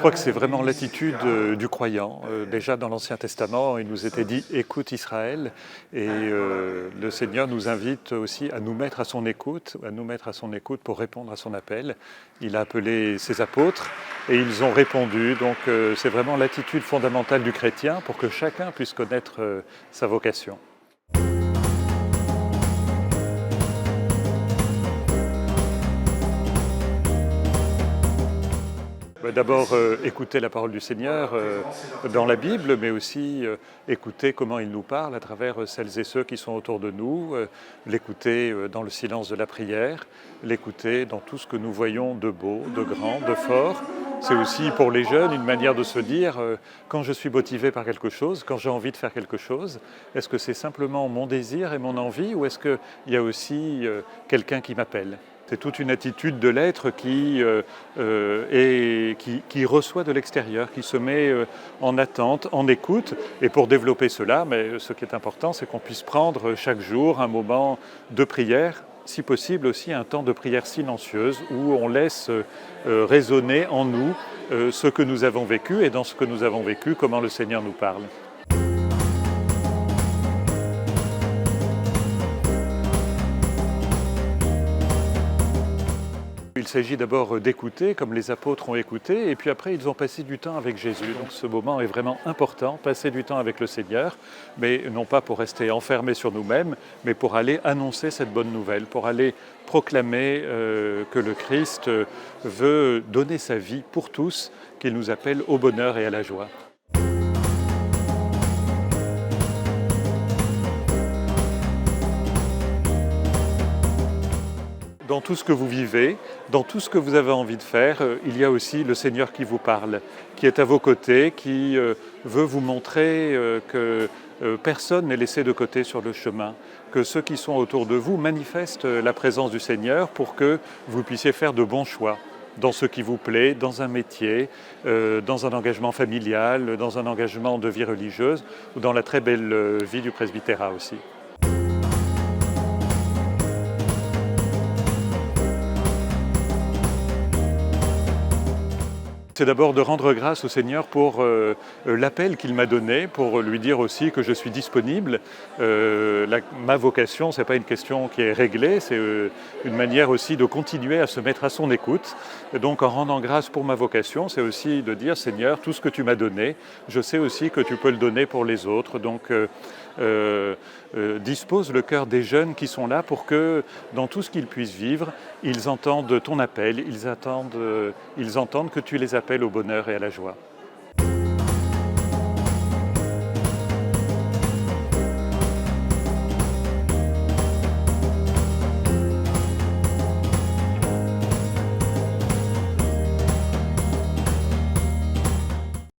crois que c'est vraiment l'attitude du croyant. Déjà dans l'Ancien Testament, il nous était dit « Écoute Israël » et le Seigneur nous invite aussi à nous mettre à son écoute, pour répondre à son appel. Il a appelé ses apôtres et ils ont répondu. Donc c'est vraiment l'attitude fondamentale du chrétien pour que chacun puisse connaître sa vocation. D'abord, écouter la parole du Seigneur dans la Bible, mais aussi écouter comment il nous parle à travers celles et ceux qui sont autour de nous, l'écouter dans le silence de la prière, l'écouter dans tout ce que nous voyons de beau, de grand, de fort. C'est aussi pour les jeunes une manière de se dire, quand je suis motivé par quelque chose, quand j'ai envie de faire quelque chose, est-ce que c'est simplement mon désir et mon envie ou est-ce qu'il y a aussi quelqu'un qui m'appelle ? C'est toute une attitude de l'être qui reçoit de l'extérieur, qui se met en attente, en écoute. Et pour développer cela, mais ce qui est important, c'est qu'on puisse prendre chaque jour un moment de prière, si possible aussi un temps de prière silencieuse où on laisse résonner en nous ce que nous avons vécu et dans ce que nous avons vécu, comment le Seigneur nous parle. Il s'agit d'abord d'écouter, comme les apôtres ont écouté, et puis après ils ont passé du temps avec Jésus. Donc ce moment est vraiment important, passer du temps avec le Seigneur, mais non pas pour rester enfermés sur nous-mêmes, mais pour aller annoncer cette bonne nouvelle, pour aller proclamer que le Christ veut donner sa vie pour tous, qu'il nous appelle au bonheur et à la joie. Dans tout ce que vous vivez, dans tout ce que vous avez envie de faire, il y a aussi le Seigneur qui vous parle, qui est à vos côtés, qui veut vous montrer que personne n'est laissé de côté sur le chemin, que ceux qui sont autour de vous manifestent la présence du Seigneur pour que vous puissiez faire de bons choix dans ce qui vous plaît, dans un métier, dans un engagement familial, dans un engagement de vie religieuse ou dans la très belle vie du presbytérat aussi. C'est d'abord de rendre grâce au Seigneur pour l'appel qu'il m'a donné, pour lui dire aussi que je suis disponible. Ma vocation, ce n'est pas une question qui est réglée, c'est une manière aussi de continuer à se mettre à son écoute. Et donc en rendant grâce pour ma vocation, c'est aussi de dire Seigneur, tout ce que tu m'as donné, je sais aussi que tu peux le donner pour les autres. Donc dispose le cœur des jeunes qui sont là pour que dans tout ce qu'ils puissent vivre, ils entendent ton appel, ils entendent que tu les appelles au bonheur et à la joie.